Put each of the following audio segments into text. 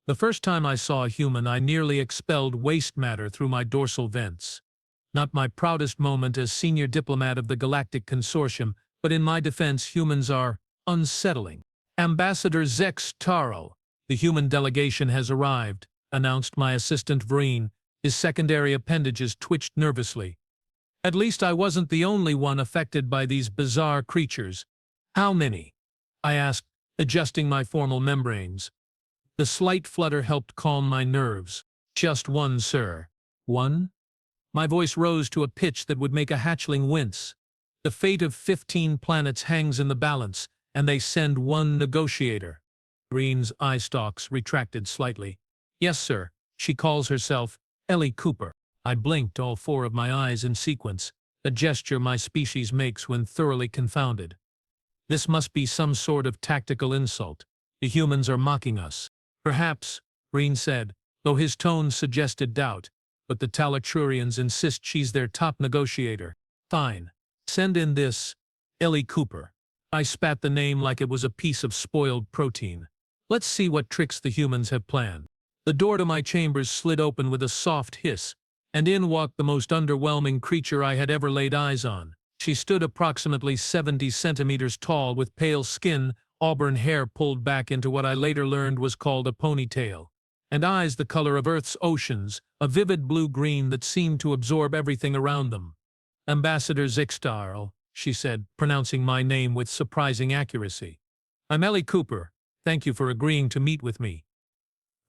The first time I saw a human, I nearly expelled waste matter through my dorsal vents. Not my proudest moment as senior diplomat of the Galactic Consortium, but in my defense, humans are unsettling. Ambassador Zix'Taral, the human delegation has arrived, announced my assistant Vreen. His secondary appendages twitched nervously. At least I wasn't the only one affected by these bizarre creatures. How many? I asked, adjusting my formal membranes. The slight flutter helped calm my nerves. Just one, sir. One? My voice rose to a pitch that would make a hatchling wince. The fate of 15 planets hangs in the balance, and they send one negotiator. Green's eye stalks retracted slightly. Yes, sir. She calls herself Ellie Cooper. I blinked, all four of my eyes in sequence, a gesture my species makes when thoroughly confounded. This must be some sort of tactical insult. The humans are mocking us. Perhaps, Green said, though his tone suggested doubt, but the Talatrurians insist she's their top negotiator. Fine. Send in this Ellie Cooper. I spat the name like it was a piece of spoiled protein. Let's see what tricks the humans have planned. The door to my chambers slid open with a soft hiss, and in walked the most underwhelming creature I had ever laid eyes on. She stood approximately 70 centimeters tall with pale skin, auburn hair pulled back into what I later learned was called a ponytail, and eyes the color of Earth's oceans, a vivid blue-green that seemed to absorb everything around them. Ambassador Zix'Taral, she said, pronouncing my name with surprising accuracy. I'm Ellie Cooper. Thank you for agreeing to meet with me.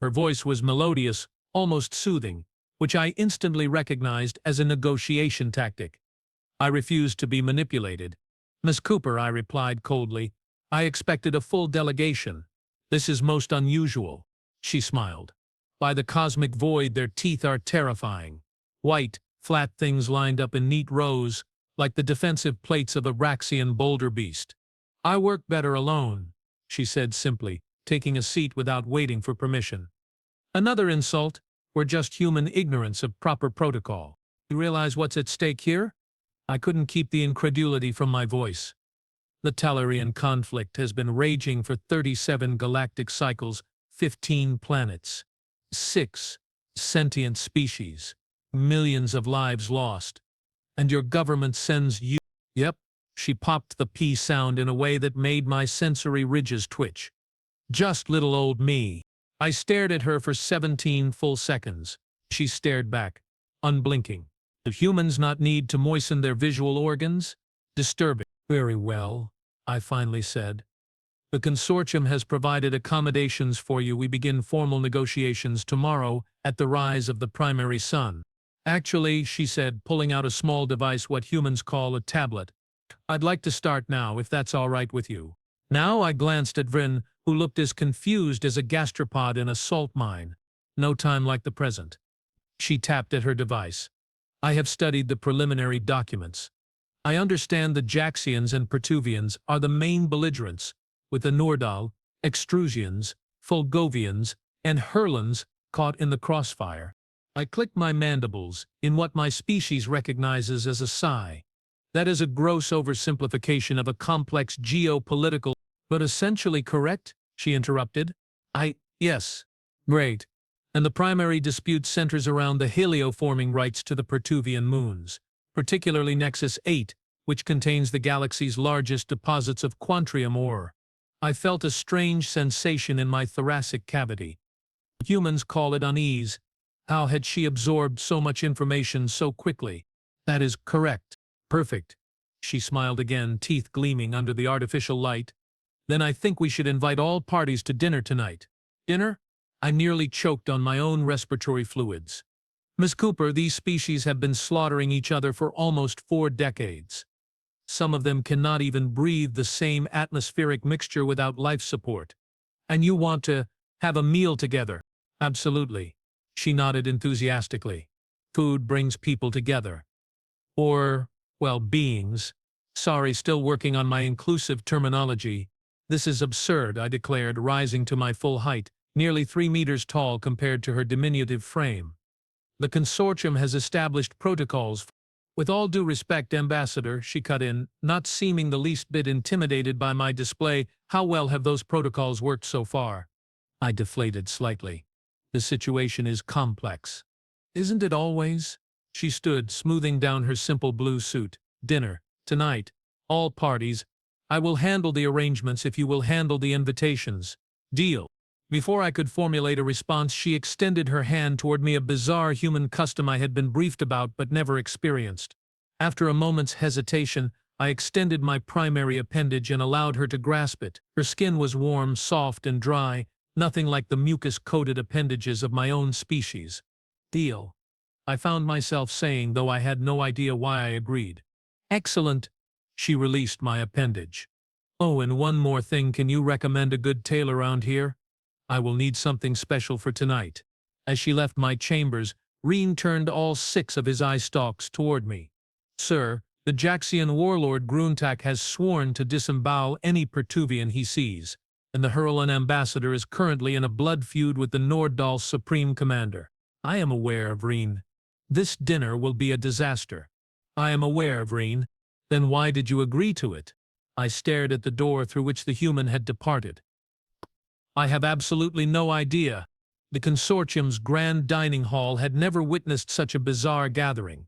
Her voice was melodious, almost soothing, which I instantly recognized as a negotiation tactic. I refused to be manipulated. Miss Cooper, I replied coldly, I expected a full delegation. This is most unusual. She smiled. By the cosmic void, their teeth are terrifying. White, flat things lined up in neat rows, like the defensive plates of a Raxian boulder beast. I work better alone, she said simply, taking a seat without waiting for permission. Another insult, or just human ignorance of proper protocol. You realize what's at stake here? I couldn't keep the incredulity from my voice. The Talarian conflict has been raging for 37 galactic cycles, 15 planets, 6 sentient species, millions of lives lost. And your government sends you— Yep, she popped the P sound in a way that made my sensory ridges twitch. Just little old me. I stared at her for 17 full seconds. She stared back, unblinking. Do humans not need to moisten their visual organs? Disturbing. Very well, I finally said. The Consortium has provided accommodations for you. We begin formal negotiations tomorrow at the rise of the primary sun. Actually, she said, pulling out a small device what humans call a tablet. I'd like to start now, if that's all right with you. Now I glanced at Vryn, who looked as confused as a gastropod in a salt mine. No time like the present. She tapped at her device. I have studied the preliminary documents. I understand the Jaxians and Pertuvians are the main belligerents, with the Nordal, Extrusians, Fulgovians, and Hurlans caught in the crossfire. I clicked my mandibles in what my species recognizes as a sigh. That is a gross oversimplification of a complex geopolitical— But essentially correct, she interrupted. Yes. Great. And the primary dispute centers around the helioforming rights to the Pertuvian moons, particularly Nexus 8, which contains the galaxy's largest deposits of quantrium ore. I felt a strange sensation in my thoracic cavity. Humans call it unease. How had she absorbed so much information so quickly? That is correct. Perfect. She smiled again, teeth gleaming under the artificial light. Then I think we should invite all parties to dinner tonight. Dinner? I nearly choked on my own respiratory fluids. Miss Cooper, these species have been slaughtering each other for almost 4 decades. Some of them cannot even breathe the same atmospheric mixture without life support. And you want to have a meal together? Absolutely. She nodded enthusiastically. Food brings people together. Or, well, beings. Sorry, still working on my inclusive terminology. This is absurd, I declared, rising to my full height, nearly 3 meters tall compared to her diminutive frame. The Consortium has established protocols. With all due respect, Ambassador, she cut in, not seeming the least bit intimidated by my display, how well have those protocols worked so far? I deflated slightly. The situation is complex. Isn't it always? She stood, smoothing down her simple blue suit. Dinner. Tonight. All parties. I will handle the arrangements if you will handle the invitations. Deal. Before I could formulate a response, she extended her hand toward me, a bizarre human custom I had been briefed about but never experienced. After a moment's hesitation, I extended my primary appendage and allowed her to grasp it. Her skin was warm, soft, and dry, nothing like the mucus-coated appendages of my own species. Deal. I found myself saying, though I had no idea why I agreed. Excellent. She released my appendage. Oh, and one more thing, can you recommend a good tale around here? I will need something special for tonight. As she left my chambers, Reen turned all 6 of his eye stalks toward me. Sir, the Jaxian warlord Gruntak has sworn to disembowel any Pertuvian he sees, and the Hurlan ambassador is currently in a blood feud with the Nordahl's supreme commander. I am aware of Reen. This dinner will be a disaster. I am aware of Reen. Then why did you agree to it? I stared at the door through which the human had departed. I have absolutely no idea. The Consortium's grand dining hall had never witnessed such a bizarre gathering.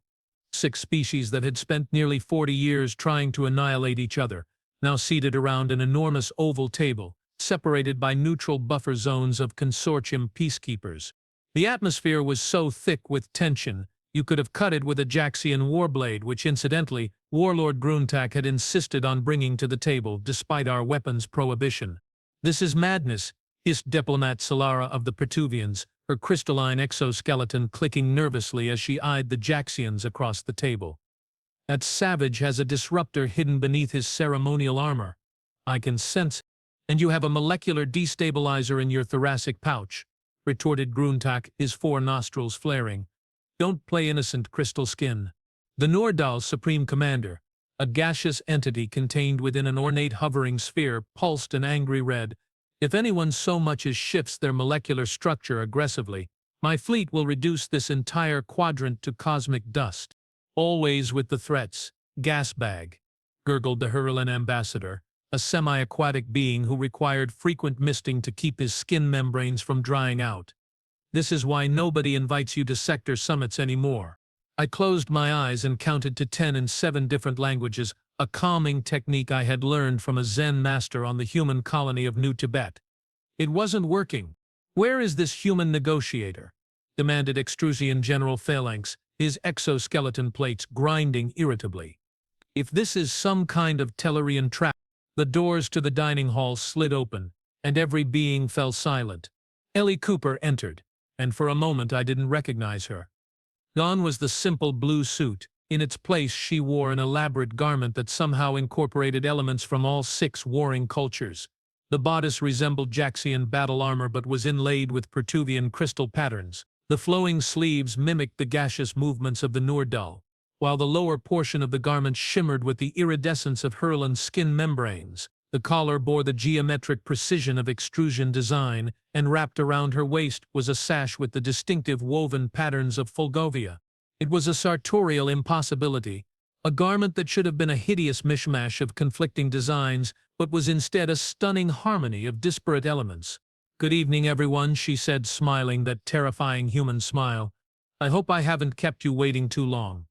6 species that had spent nearly 40 years trying to annihilate each other, now seated around an enormous oval table, separated by neutral buffer zones of Consortium peacekeepers. The atmosphere was so thick with tension, you could have cut it with a Jaxian warblade, which incidentally, Warlord Gruntak had insisted on bringing to the table despite our weapons prohibition. This is madness, hissed Diplomat Solara of the Pertuvians, her crystalline exoskeleton clicking nervously as she eyed the Jaxians across the table. That savage has a disruptor hidden beneath his ceremonial armor. I can sense, and you have a molecular destabilizer in your thoracic pouch, retorted Gruntak, his 4 nostrils flaring. Don't play innocent, Crystal Skin. The Nordahl's supreme commander, a gaseous entity contained within an ornate hovering sphere, pulsed an angry red. If anyone so much as shifts their molecular structure aggressively, my fleet will reduce this entire quadrant to cosmic dust. Always with the threats. Gasbag, gurgled the Hurlan ambassador, a semi-aquatic being who required frequent misting to keep his skin membranes from drying out. This is why nobody invites you to sector summits anymore. I closed my eyes and counted to 10 in 7 different languages, a calming technique I had learned from a Zen master on the human colony of New Tibet. It wasn't working. Where is this human negotiator? Demanded Extrusian General Phalanx, his exoskeleton plates grinding irritably. If this is some kind of Tellurian trap, the doors to the dining hall slid open, and every being fell silent. Ellie Cooper entered, and for a moment I didn't recognize her. Gone was the simple blue suit. In its place she wore an elaborate garment that somehow incorporated elements from all 6 warring cultures. The bodice resembled Jaxian battle armor but was inlaid with Pertuvian crystal patterns. The flowing sleeves mimicked the gaseous movements of the Nordahl, while the lower portion of the garment shimmered with the iridescence of Hurlan's skin membranes. The collar bore the geometric precision of extrusion design, and wrapped around her waist was a sash with the distinctive woven patterns of Fulgovia. It was a sartorial impossibility, a garment that should have been a hideous mishmash of conflicting designs, but was instead a stunning harmony of disparate elements. "Good evening, everyone," she said, smiling that terrifying human smile. "I hope I haven't kept you waiting too long.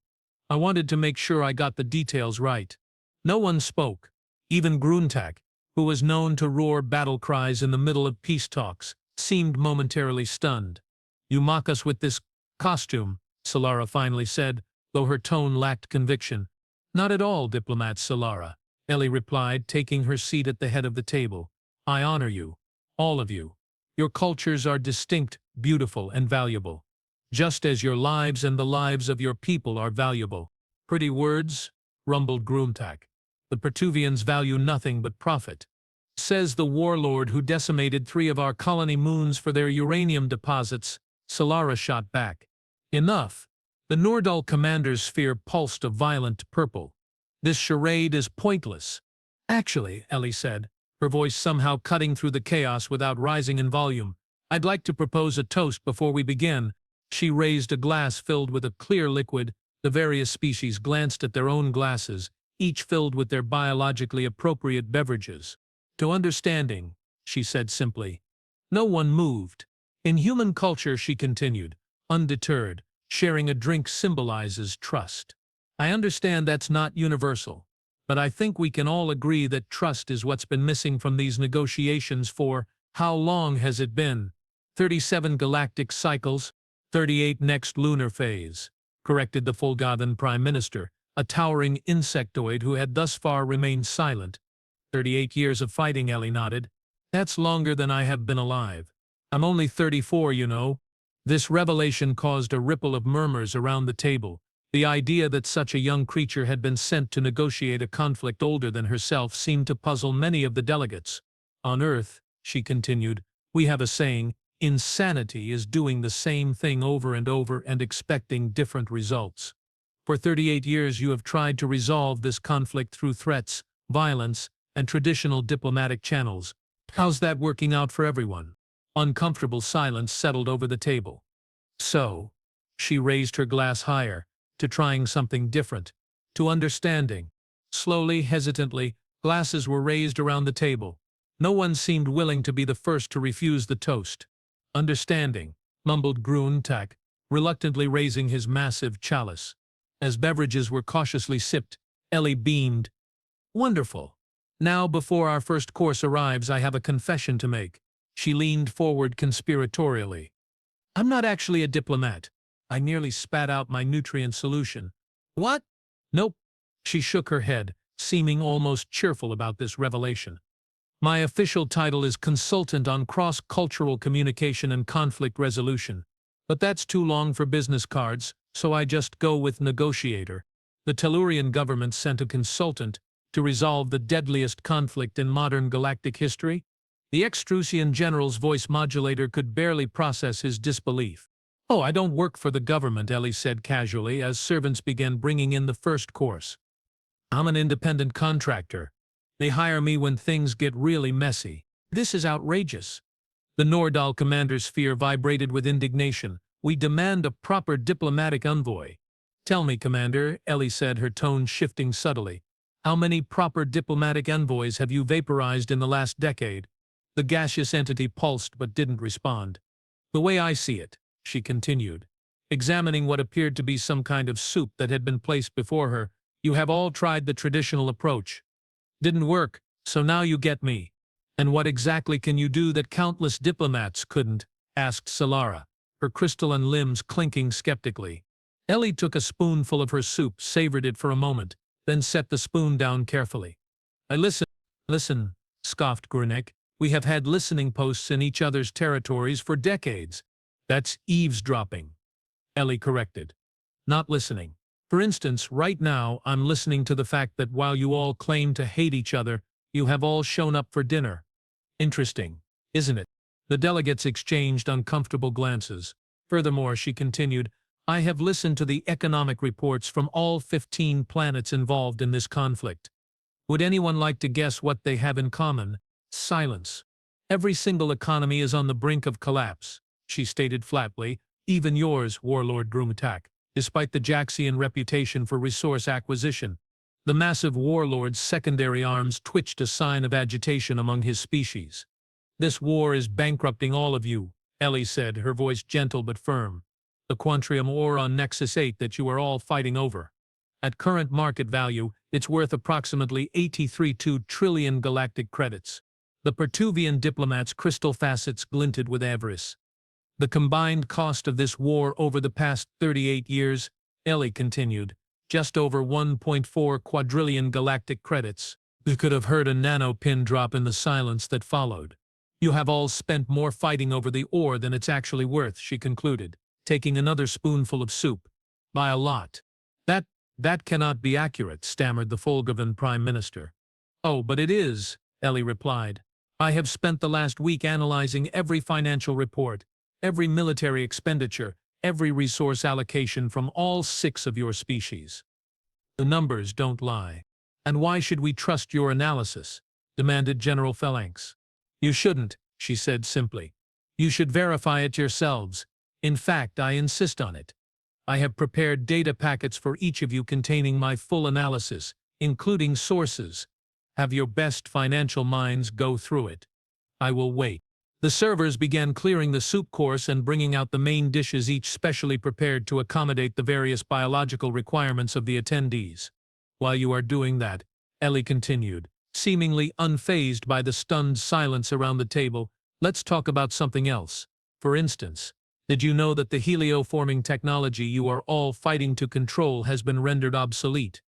I wanted to make sure I got the details right." No one spoke. Even Gruntak, who was known to roar battle cries in the middle of peace talks, seemed momentarily stunned. "You mock us with this costume," Solara finally said, though her tone lacked conviction. "Not at all, Diplomat Solara," Ellie replied, taking her seat at the head of the table. "I honor you, all of you. Your cultures are distinct, beautiful, and valuable, just as your lives and the lives of your people are valuable." "Pretty words," rumbled Gruntak. "The Pertuvians value nothing but profit. Says the warlord who decimated 3 of our colony moons for their uranium deposits," Solara shot back. "Enough." The Nordahl commander's sphere pulsed a violent purple. "This charade is pointless." "Actually," Ellie said, her voice somehow cutting through the chaos without rising in volume, "I'd like to propose a toast before we begin." She raised a glass filled with a clear liquid. The various species glanced at their own glasses, each filled with their biologically appropriate beverages. "To understanding," she said simply. No one moved. In human culture, she continued, undeterred, sharing a drink symbolizes trust. I understand that's not universal, but I think we can all agree that trust is what's been missing from these negotiations for, how long has it been? 37 galactic cycles, 38 next lunar phase, corrected the Fulgadan Prime Minister, a towering insectoid who had thus far remained silent. 38 years of fighting, Ellie nodded. That's longer than I have been alive. I'm only 34, you know. This revelation caused a ripple of murmurs around the table. The idea that such a young creature had been sent to negotiate a conflict older than herself seemed to puzzle many of the delegates. On Earth, she continued, we have a saying, insanity is doing the same thing over and over and expecting different results. For 38 years you have tried to resolve this conflict through threats, violence, and traditional diplomatic channels. How's that working out for everyone? Uncomfortable silence settled over the table. So, she raised her glass higher, to trying something different, to understanding. Slowly, hesitantly, glasses were raised around the table. No one seemed willing to be the first to refuse the toast. Understanding, mumbled Gruntak, reluctantly raising his massive chalice. As beverages were cautiously sipped, Ellie beamed. Wonderful. Now, before our first course arrives, I have a confession to make. She leaned forward conspiratorially. I'm not actually a diplomat. I nearly spat out my nutrient solution. What? Nope. She shook her head, seeming almost cheerful about this revelation. My official title is Consultant on Cross-Cultural Communication and Conflict Resolution. But that's too long for business cards, so I just go with Negotiator. The Tellurian government sent a consultant to resolve the deadliest conflict in modern galactic history. The Extrusian general's voice modulator could barely process his disbelief. Oh, I don't work for the government, Ellie said casually as servants began bringing in the first course. I'm an independent contractor. They hire me when things get really messy. This is outrageous. The Nordal commander's sphere vibrated with indignation. We demand a proper diplomatic envoy. Tell me, Commander, Ellie said, her tone shifting subtly. How many proper diplomatic envoys have you vaporized in the last decade? The gaseous entity pulsed but didn't respond. The way I see it, she continued, examining what appeared to be some kind of soup that had been placed before her, you have all tried the traditional approach. Didn't work, so now you get me. And what exactly can you do that countless diplomats couldn't? Asked Solara, her crystalline limbs clinking skeptically. Ellie took a spoonful of her soup, savored it for a moment, then set the spoon down carefully. Listen, scoffed Grunek. We have had listening posts in each other's territories for decades. That's eavesdropping, Ellie corrected. Not listening. For instance, right now I'm listening to the fact that while you all claim to hate each other, you have all shown up for dinner. Interesting, isn't it? The delegates exchanged uncomfortable glances. Furthermore, she continued, I have listened to the economic reports from all 15 planets involved in this conflict. Would anyone like to guess what they have in common? Silence. Every single economy is on the brink of collapse, she stated flatly, even yours, Warlord Grumtak, despite the Jaxian reputation for resource acquisition. The massive warlord's secondary arms twitched a sign of agitation among his species. This war is bankrupting all of you, Ellie said, her voice gentle but firm. The Quantrium ore on Nexus 8 that you are all fighting over. At current market value, it's worth approximately 83.2 trillion galactic credits. The Pertuvian diplomats' crystal facets glinted with avarice. The combined cost of this war over the past 38 years, Ellie continued, just over 1.4 quadrillion galactic credits. You could have heard a nano pin drop in the silence that followed. You have all spent more fighting over the ore than it's actually worth, she concluded, taking another spoonful of soup. By a lot. That cannot be accurate, stammered the Fulgavan Prime Minister. Oh, but it is, Ellie replied. I have spent the last week analyzing every financial report, every military expenditure, every resource allocation from all 6 of your species. The numbers don't lie. And why should we trust your analysis? Demanded General Phalanx. You shouldn't, she said simply. You should verify it yourselves. In fact, I insist on it. I have prepared data packets for each of you containing my full analysis, including sources. Have your best financial minds go through it. I will wait. The servers began clearing the soup course and bringing out the main dishes, each specially prepared to accommodate the various biological requirements of the attendees. While you are doing that, Ellie continued, seemingly unfazed by the stunned silence around the table, let's talk about something else. For instance, did you know that the helioforming technology you are all fighting to control has been rendered obsolete?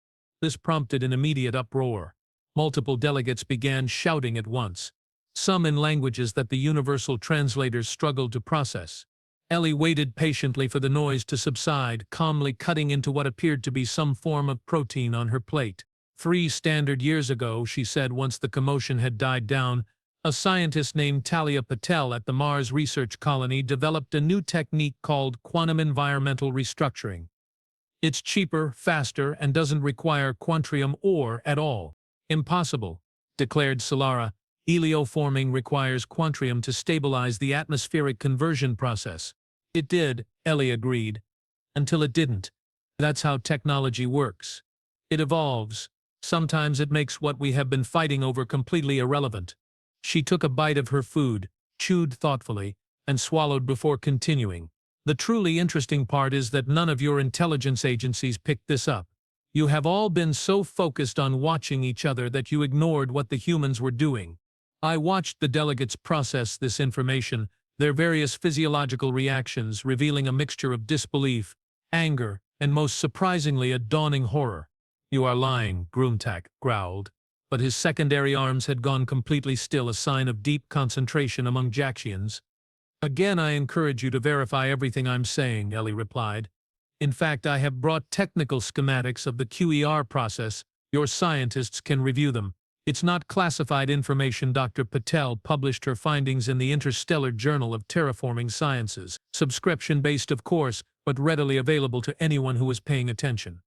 This prompted an immediate uproar. Multiple delegates began shouting at once, some in languages that the universal translators struggled to process. Ellie waited patiently for the noise to subside, calmly cutting into what appeared to be some form of protein on her plate. 3 standard years ago, she said once the commotion had died down, a scientist named Talia Patel at the Mars Research Colony developed a new technique called quantum environmental restructuring. It's cheaper, faster, and doesn't require quantrium ore at all. Impossible, declared Solara. Helioforming requires quantrium to stabilize the atmospheric conversion process. It did, Ellie agreed. Until it didn't. That's how technology works. It evolves. Sometimes it makes what we have been fighting over completely irrelevant. She took a bite of her food, chewed thoughtfully, and swallowed before continuing. The truly interesting part is that none of your intelligence agencies picked this up. You have all been so focused on watching each other that you ignored what the humans were doing. I watched the delegates process this information, their various physiological reactions revealing a mixture of disbelief, anger, and most surprisingly a dawning horror. You are lying, Gruntak growled, but his secondary arms had gone completely still, a sign of deep concentration among Jaxians. Again, I encourage you to verify everything I'm saying, Ellie replied. In fact, I have brought technical schematics of the QER process. Your scientists can review them. It's not classified information. Dr. Patel published her findings in the Interstellar Journal of Terraforming Sciences. Subscription-based, of course, but readily available to anyone who was paying attention.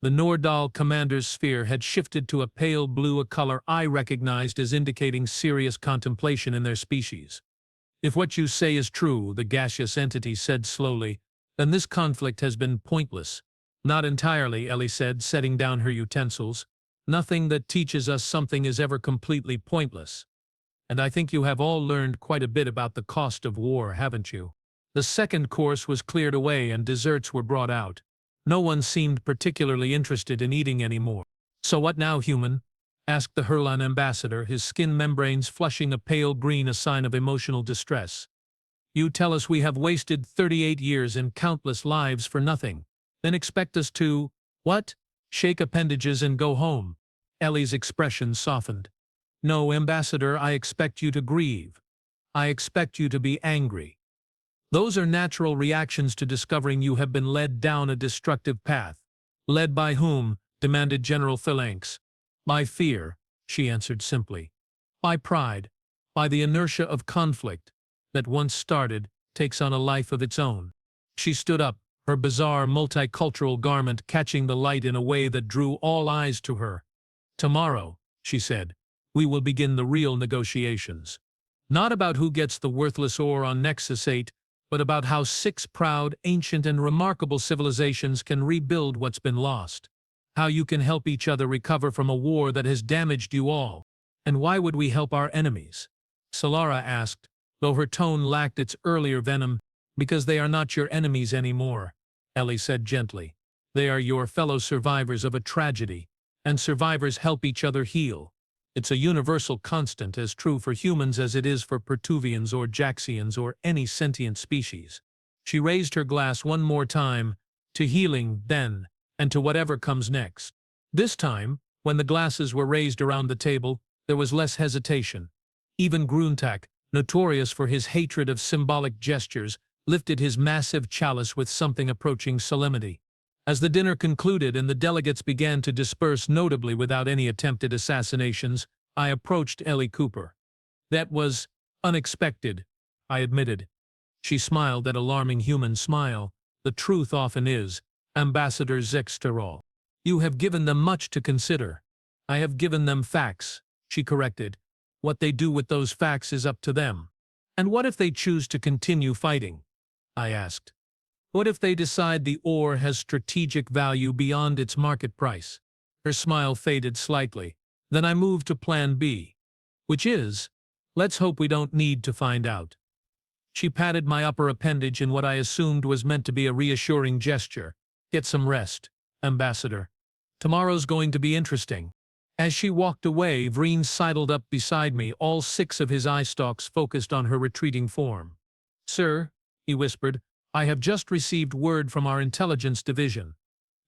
The Nordal commander's sphere had shifted to a pale blue, a color I recognized as indicating serious contemplation in their species. If what you say is true, the gaseous entity said slowly, then this conflict has been pointless. Not entirely, Ellie said, setting down her utensils. Nothing that teaches us something is ever completely pointless. And I think you have all learned quite a bit about the cost of war, haven't you? The second course was cleared away and desserts were brought out. No one seemed particularly interested in eating anymore. So what now, human? Asked the Herlan ambassador, his skin membranes flushing a pale green, a sign of emotional distress. You tell us we have wasted 38 years and countless lives for nothing, then expect us to, what? Shake appendages and go home. Ellie's expression softened. No, Ambassador, I expect you to grieve. I expect you to be angry. Those are natural reactions to discovering you have been led down a destructive path. Led by whom? Demanded General Phalanx. By fear, she answered simply. By pride. By the inertia of conflict that once started takes on a life of its own. She stood up, her bizarre multicultural garment catching the light in a way that drew all eyes to her. Tomorrow, she said, we will begin the real negotiations. Not about who gets the worthless ore on Nexus 8, but about how 6 proud, ancient, and remarkable civilizations can rebuild what's been lost. How you can help each other recover from a war that has damaged you all. And why would we help our enemies? Solara asked, though her tone lacked its earlier venom. Because they are not your enemies anymore, Ellie said gently. They are your fellow survivors of a tragedy, and survivors help each other heal. It's a universal constant, as true for humans as it is for Pertuvians or Jaxians or any sentient species. She raised her glass one more time, to healing then, and to whatever comes next. This time, when the glasses were raised around the table, there was less hesitation. Even Gruntak, notorious for his hatred of symbolic gestures, lifted his massive chalice with something approaching solemnity. As the dinner concluded and the delegates began to disperse, notably without any attempted assassinations, I approached Ellie Cooper. That was unexpected, I admitted. She smiled that alarming human smile. The truth often is, Ambassador Zix'Taral. You have given them much to consider. I have given them facts, she corrected. What they do with those facts is up to them. And what if they choose to continue fighting? I asked. What if they decide the ore has strategic value beyond its market price? Her smile faded slightly. Then I moved to Plan B, which is, Let's hope we don't need to find out. She patted my upper appendage in what I assumed was meant to be a reassuring gesture. Get some rest, Ambassador. Tomorrow's going to be interesting. As she walked away, Vreen sidled up beside me, all 6 of his eye stalks focused on her retreating form. Sir, he whispered, I have just received word from our intelligence division.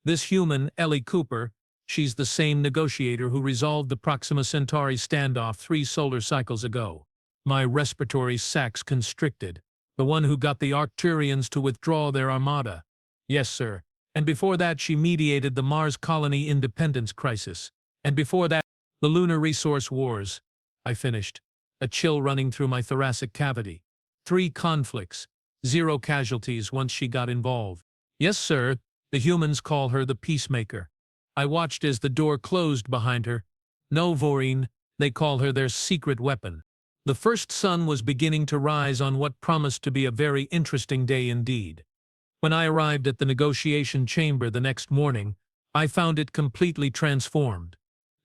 This human, Ellie Cooper, she's the same negotiator who resolved the Proxima Centauri standoff 3 solar cycles ago. My respiratory sacs constricted. The one who got the Arcturians to withdraw their armada. Yes, sir. And before that she mediated the Mars colony independence crisis. And before that, the lunar resource wars. I finished, a chill running through my thoracic cavity. 3 conflicts, 0 casualties once she got involved. Yes, sir, the humans call her the peacemaker. I watched as the door closed behind her. No, Voreen, they call her their secret weapon. The first sun was beginning to rise on what promised to be a very interesting day indeed. When I arrived at the negotiation chamber the next morning, I found it completely transformed.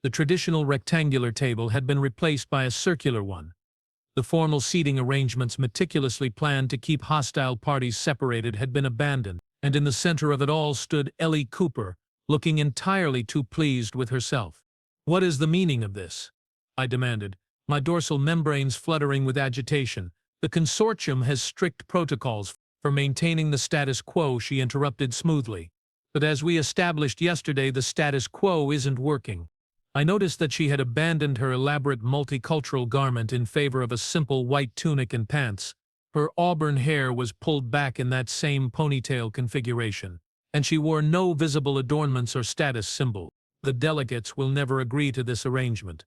The traditional rectangular table had been replaced by a circular one. The formal seating arrangements meticulously planned to keep hostile parties separated had been abandoned, and in the center of it all stood Ellie Cooper, looking entirely too pleased with herself. What is the meaning of this? I demanded, my dorsal membranes fluttering with agitation. The Consortium has strict protocols for maintaining the status quo, she interrupted smoothly. But as we established yesterday, the status quo isn't working. I noticed that she had abandoned her elaborate multicultural garment in favor of a simple white tunic and pants. Her auburn hair was pulled back in that same ponytail configuration, and she wore no visible adornments or status symbol. The delegates will never agree to this arrangement,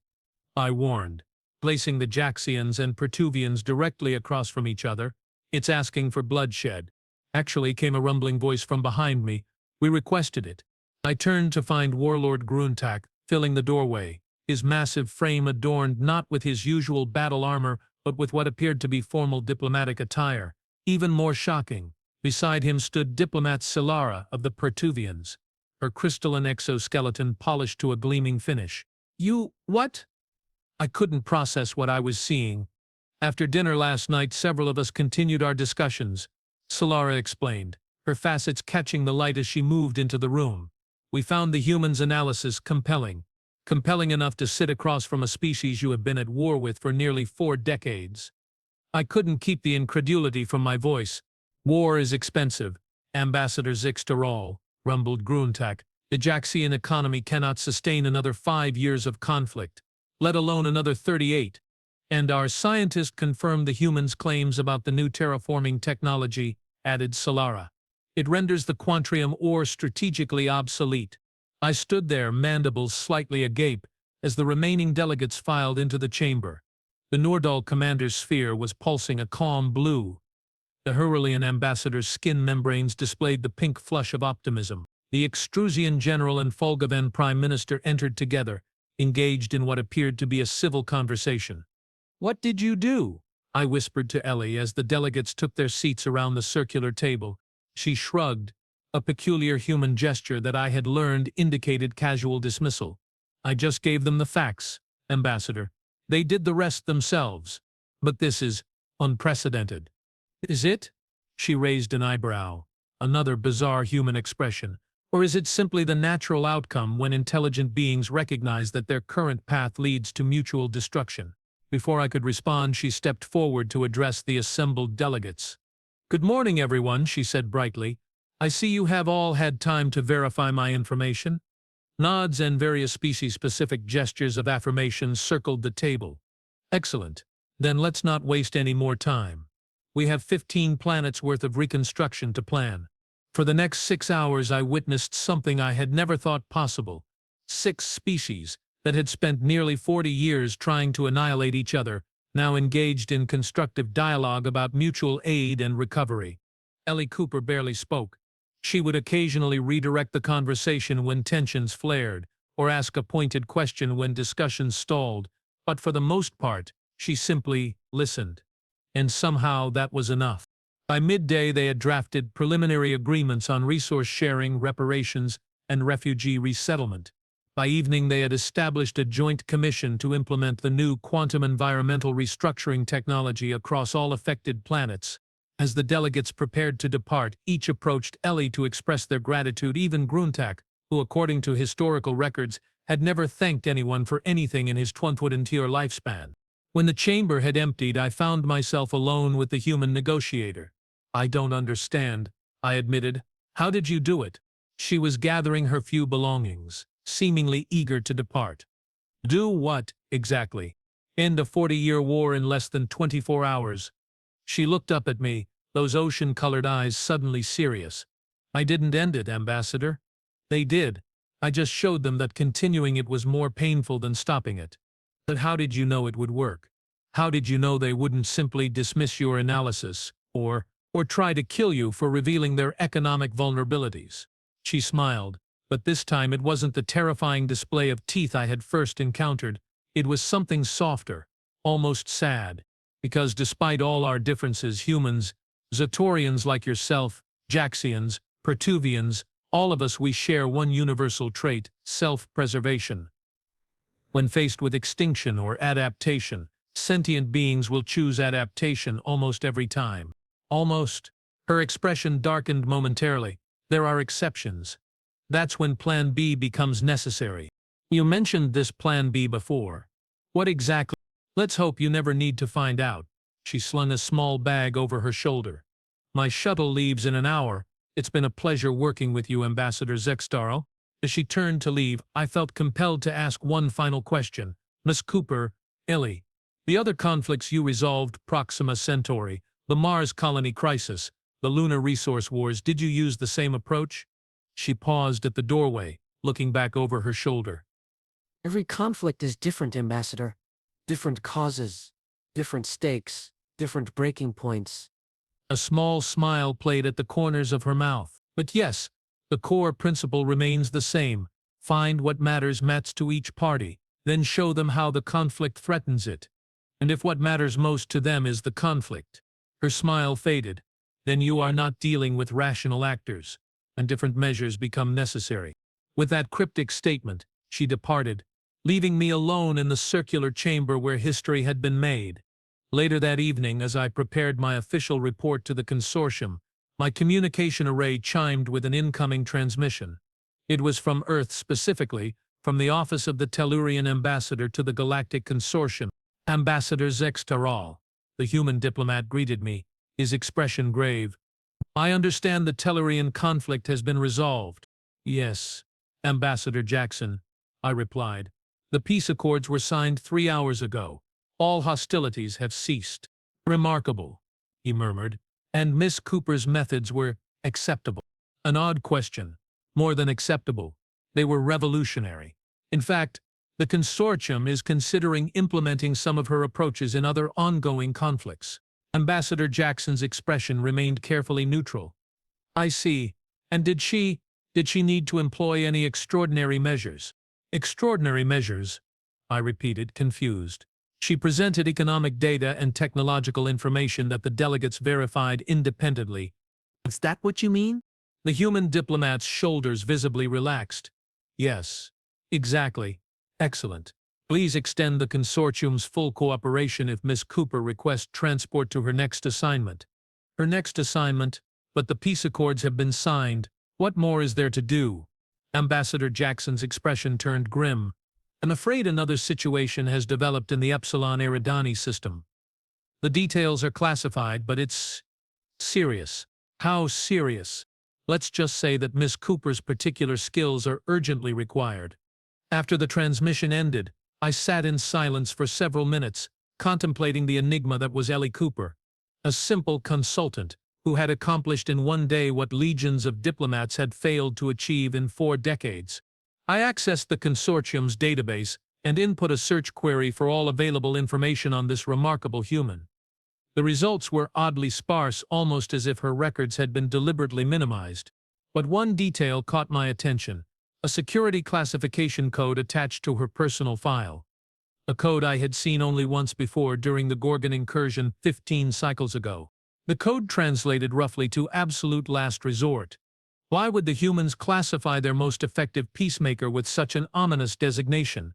I warned. Placing the Jaxians and Pertuvians directly across from each other, it's asking for bloodshed. Actually, came a rumbling voice from behind me. We requested it. I turned to find Warlord Gruntak filling the doorway, his massive frame adorned not with his usual battle armor, but with what appeared to be formal diplomatic attire. Even more shocking, beside him stood Diplomat Solara of the Pertuvians, her crystalline exoskeleton polished to a gleaming finish. You, what? I couldn't process what I was seeing. After dinner last night, several of us continued our discussions, Solara explained, her facets catching the light as she moved into the room. We found the human's analysis compelling enough to sit across from a species you have been at war with for nearly 4 decades. I couldn't keep the incredulity from my voice. War is expensive, Ambassador Zix'Taral, rumbled Gruntak. The Jaxian economy cannot sustain another 5 years of conflict, let alone another 38. And our scientist confirmed the humans' claims about the new terraforming technology, added Solara. It renders the quantrium ore strategically obsolete. I stood there, mandibles slightly agape, as the remaining delegates filed into the chamber. The Nordal commander's sphere was pulsing a calm blue. The Hyrulean ambassador's skin membranes displayed the pink flush of optimism. The Extrusian general and Folgaven prime minister entered together, engaged in what appeared to be a civil conversation. What did you do? I whispered to Ellie as the delegates took their seats around the circular table. She shrugged, a peculiar human gesture that I had learned indicated casual dismissal. I just gave them the facts, Ambassador. They did the rest themselves. But this is unprecedented. Is it? She raised an eyebrow, another bizarre human expression. Or is it simply the natural outcome when intelligent beings recognize that their current path leads to mutual destruction? Before I could respond, she stepped forward to address the assembled delegates. Good morning, everyone, she said brightly. I see you have all had time to verify my information. Nods and various species-specific gestures of affirmation circled the table. Excellent. Then let's not waste any more time. We have 15 planets worth of reconstruction to plan. For the next 6 hours I witnessed something I had never thought possible. 6 species that had spent nearly 40 years trying to annihilate each other, now engaged in constructive dialogue about mutual aid and recovery. Ellie Cooper barely spoke. She would occasionally redirect the conversation when tensions flared, or ask a pointed question when discussions stalled, but for the most part, she simply listened. And somehow that was enough. By midday they had drafted preliminary agreements on resource sharing, reparations, and refugee resettlement. By evening they had established a joint commission to implement the new quantum environmental restructuring technology across all affected planets. As the delegates prepared to depart, each approached Ellie to express their gratitude, even Gruntak, who according to historical records had never thanked anyone for anything in his 20-year lifespan. When the chamber had emptied, I found myself alone with the human negotiator. "I don't understand," I admitted. "How did you do it?" She was gathering her few belongings, seemingly eager to depart. "Do what, exactly?" "End a 40-year war in less than 24 hours. She looked up at me, those ocean-colored eyes suddenly serious. "I didn't end it, Ambassador." "They did. I just showed them that continuing it was more painful than stopping it." "But how did you know it would work? How did you know they wouldn't simply dismiss your analysis, or try to kill you for revealing their economic vulnerabilities?" She smiled, but this time it wasn't the terrifying display of teeth I had first encountered. It was something softer, almost sad, because despite all our differences, humans, Zatorians like yourself, Jaxians, Pertuvians, all of us, we share one universal trait: self-preservation. When faced with extinction or adaptation, sentient beings will choose adaptation almost every time. Almost. Her expression darkened momentarily. There are exceptions. That's when Plan B becomes necessary. You mentioned this Plan B before. What exactly? Let's hope you never need to find out. She slung a small bag over her shoulder. My shuttle leaves in an hour. It's been a pleasure working with you, Ambassador Zix'Taral. As she turned to leave, I felt compelled to ask one final question. Miss Cooper, Ellie, the other conflicts you resolved, Proxima Centauri, the Mars colony crisis, the lunar resource wars, did you use the same approach? She paused at the doorway, looking back over her shoulder. Every conflict is different, Ambassador. Different causes, different stakes, different breaking points. A small smile played at the corners of her mouth. But yes, the core principle remains the same. Find what matters to each party, then show them how the conflict threatens it. And if what matters most to them is the conflict. Her smile faded. Then you are not dealing with rational actors, and different measures become necessary. With that cryptic statement, she departed, leaving me alone in the circular chamber where history had been made. Later that evening, as I prepared my official report to the Consortium, my communication array chimed with an incoming transmission. It was from Earth, specifically, from the office of the Tellurian ambassador to the Galactic Consortium. Ambassador Zix'Taral, the human diplomat, greeted me, his expression grave. "I understand the Tellurian conflict has been resolved." "Yes, Ambassador Jackson," I replied. "The peace accords were signed 3 hours ago. All hostilities have ceased." "Remarkable," he murmured. "And Miss Cooper's methods were acceptable?" An odd question. More than acceptable. They were revolutionary. In fact, the Consortium is considering implementing some of her approaches in other ongoing conflicts. Ambassador Jackson's expression remained carefully neutral. "I see. And did she need to employ any extraordinary measures?" "Extraordinary measures?" I repeated, confused. She presented economic data and technological information that the delegates verified independently. Is that what you mean? The human diplomat's shoulders visibly relaxed. "Yes, exactly. Excellent. Please extend the Consortium's full cooperation if Miss Cooper requests transport to her next assignment." "Her next assignment? But the peace accords have been signed. What more is there to do?" Ambassador Jackson's expression turned grim. "I'm afraid another situation has developed in the Epsilon Eridani system. The details are classified, but it's serious." "How serious?" "Let's just say that Miss Cooper's particular skills are urgently required." After the transmission ended, I sat in silence for several minutes, contemplating the enigma that was Ellie Cooper, a simple consultant who had accomplished in one day what legions of diplomats had failed to achieve in 4 decades. I accessed the Consortium's database and input a search query for all available information on this remarkable human. The results were oddly sparse, almost as if her records had been deliberately minimized. But one detail caught my attention: a security classification code attached to her personal file. A code I had seen only once before, during the Gorgon incursion 15 cycles ago. The code translated roughly to absolute last resort. Why would the humans classify their most effective peacemaker with such an ominous designation?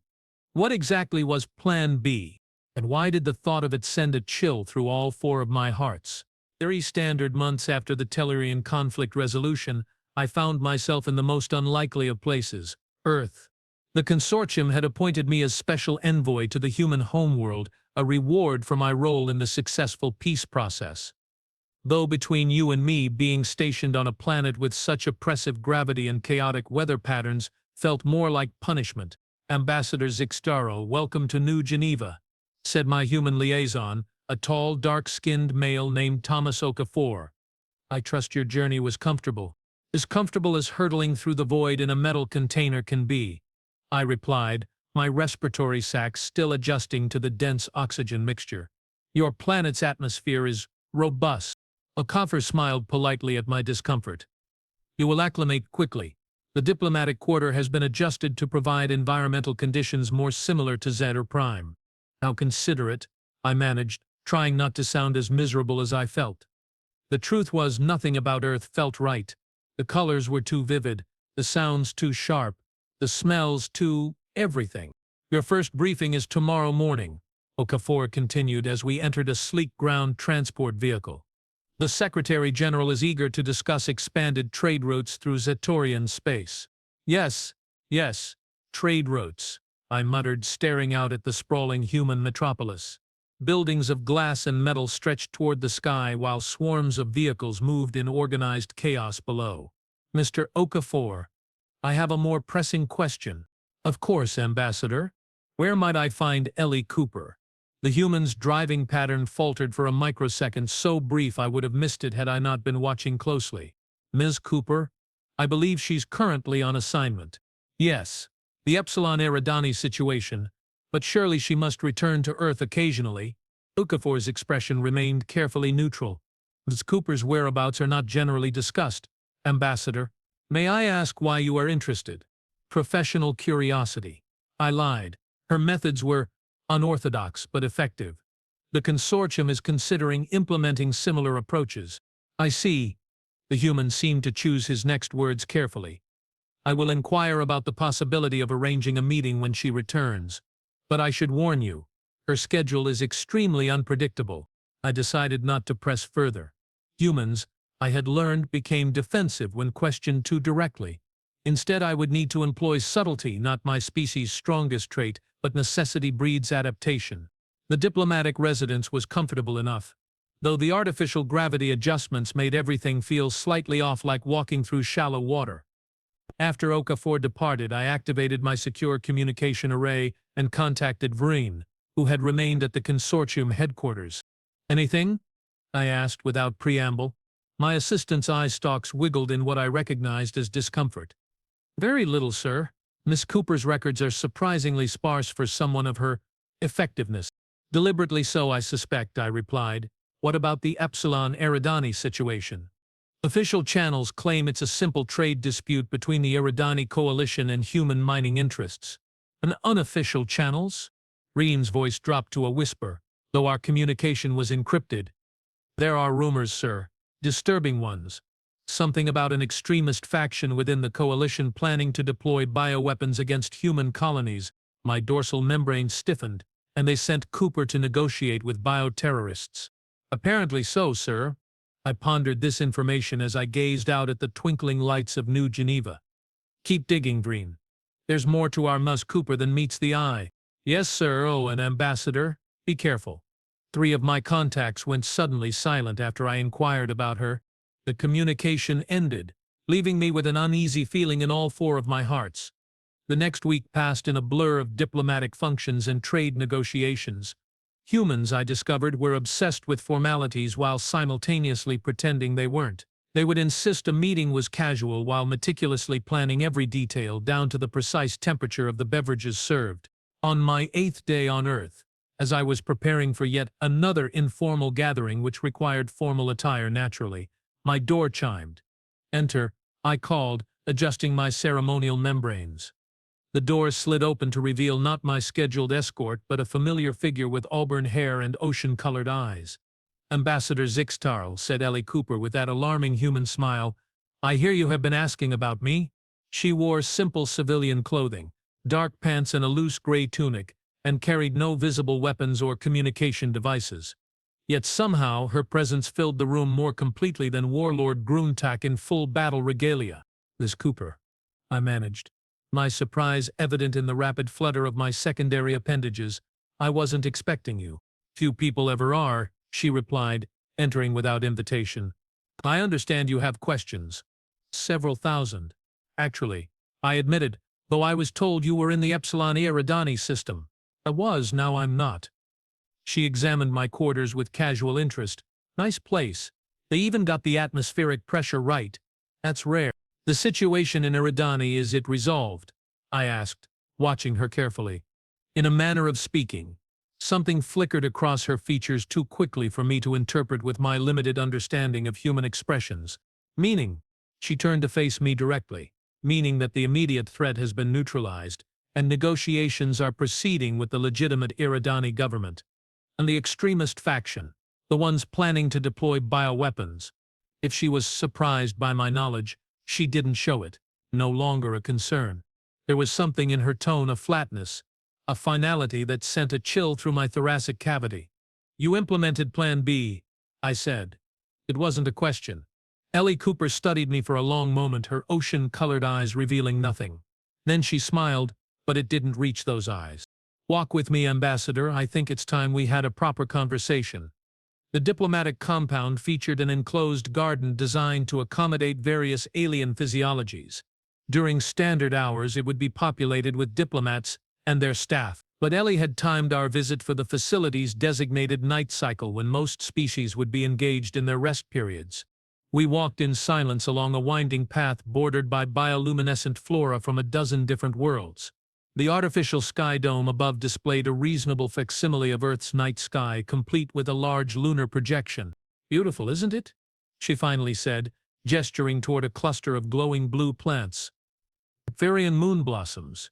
What exactly was Plan B? And why did the thought of it send a chill through all four of my hearts? 3 standard months after the Tellurian conflict resolution, I found myself in the most unlikely of places, Earth. The Consortium had appointed me as special envoy to the human homeworld, a reward for my role in the successful peace process. Though between you and me, being stationed on a planet with such oppressive gravity and chaotic weather patterns felt more like punishment. Ambassador Zix'Taral, welcome to New Geneva, said my human liaison, a tall, dark-skinned male named Thomas Okafor. I trust your journey was comfortable. As comfortable as hurtling through the void in a metal container can be, I replied, my respiratory sac still adjusting to the dense oxygen mixture. Your planet's atmosphere is robust. Okafor smiled politely at my discomfort. You will acclimate quickly. The diplomatic quarter has been adjusted to provide environmental conditions more similar to Zeta Prime. How considerate, I managed, trying not to sound as miserable as I felt. The truth was, nothing about Earth felt right. The colors were too vivid, the sounds too sharp, the smells too everything. Your first briefing is tomorrow morning, Okafor continued as we entered a sleek ground transport vehicle. The Secretary General is eager to discuss expanded trade routes through Zetorian space. Yes, trade routes, I muttered, staring out at the sprawling human metropolis. Buildings of glass and metal stretched toward the sky while swarms of vehicles moved in organized chaos below. Mr. Okafor, I have a more pressing question. Of course, Ambassador. Where might I find Ellie Cooper? The human's driving pattern faltered for a microsecond, so brief I would have missed it had I not been watching closely. Ms. Cooper? I believe she's currently on assignment. Yes, the Epsilon Eridani situation, but surely she must return to Earth occasionally. Okafor's expression remained carefully neutral. Ms. Cooper's whereabouts are not generally discussed. Ambassador, may I ask why you are interested? Professional curiosity. I lied. Her methods were unorthodox but effective. The Consortium is considering implementing similar approaches. I see. The human seemed to choose his next words carefully. I will inquire about the possibility of arranging a meeting when she returns. But I should warn you, her schedule is extremely unpredictable. I decided not to press further. Humans, I had learned, became defensive when questioned too directly. Instead, I would need to employ subtlety, not my species' strongest trait, but necessity breeds adaptation. The diplomatic residence was comfortable enough, though the artificial gravity adjustments made everything feel slightly off, like walking through shallow water. After Okafor departed, I activated my secure communication array and contacted Vreen, who had remained at the Consortium headquarters. Anything? I asked without preamble. My assistant's eye stalks wiggled in what I recognized as discomfort. Very little, sir. Miss Cooper's records are surprisingly sparse for someone of her effectiveness. Deliberately so, I suspect, I replied. What about the Epsilon Eridani situation? Official channels claim it's a simple trade dispute between the Eridani coalition and human mining interests. And unofficial channels? Reem's voice dropped to a whisper, though our communication was encrypted. There are rumors, sir. Disturbing ones. Something about an extremist faction within the coalition planning to deploy bioweapons against human colonies. My dorsal membrane stiffened, and they sent Cooper to negotiate with bioterrorists. Apparently so, sir. I pondered this information as I gazed out at the twinkling lights of New Geneva. Keep digging, Vreen. There's more to our Ms. Cooper than meets the eye. Yes, sir. Oh, and Ambassador, be careful. 3 of my contacts went suddenly silent after I inquired about her. The communication ended, leaving me with an uneasy feeling in all 4 of my hearts. The next week passed in a blur of diplomatic functions and trade negotiations. Humans, I discovered, were obsessed with formalities while simultaneously pretending they weren't. They would insist a meeting was casual while meticulously planning every detail down to the precise temperature of the beverages served. On my 8th day on Earth, as I was preparing for yet another informal gathering which required formal attire naturally, my door chimed. Enter, I called, adjusting my ceremonial membranes. The door slid open to reveal not my scheduled escort but a familiar figure with auburn hair and ocean-colored eyes. Ambassador Zix'Taral, said Ellie Cooper with that alarming human smile. I hear you have been asking about me. She wore simple civilian clothing, dark pants and a loose gray tunic, and carried no visible weapons or communication devices. Yet somehow her presence filled the room more completely than Warlord Gruntak in full battle regalia. Miss Cooper, I managed, my surprise evident in the rapid flutter of my secondary appendages. I wasn't expecting you. Few people ever are, she replied, entering without invitation. I understand you have questions. Several thousand. Actually, I admitted, though I was told you were in the Epsilon Eridani system. I was, now I'm not. She examined my quarters with casual interest. Nice place. They even got the atmospheric pressure right. That's rare. The situation in Eridani, is it resolved? I asked, watching her carefully. In a manner of speaking. Something flickered across her features too quickly for me to interpret with my limited understanding of human expressions. Meaning, she turned to face me directly, meaning that the immediate threat has been neutralized, and negotiations are proceeding with the legitimate Eridani government. And the extremist faction, the ones planning to deploy bioweapons. If she was surprised by my knowledge, she didn't show it, no longer a concern. There was something in her tone, a flatness, a finality that sent a chill through my thoracic cavity. You implemented Plan B, I said. It wasn't a question. Ellie Cooper studied me for a long moment, her ocean-colored eyes revealing nothing. Then she smiled, but it didn't reach those eyes. Walk with me, Ambassador. I think it's time we had a proper conversation. The diplomatic compound featured an enclosed garden designed to accommodate various alien physiologies. During standard hours, it would be populated with diplomats and their staff. But Ellie had timed our visit for the facility's designated night cycle when most species would be engaged in their rest periods. We walked in silence along a winding path bordered by bioluminescent flora from a dozen different worlds. The artificial sky dome above displayed a reasonable facsimile of Earth's night sky, complete with a large lunar projection. Beautiful, isn't it? She finally said, gesturing toward a cluster of glowing blue plants. Pharian moon blossoms.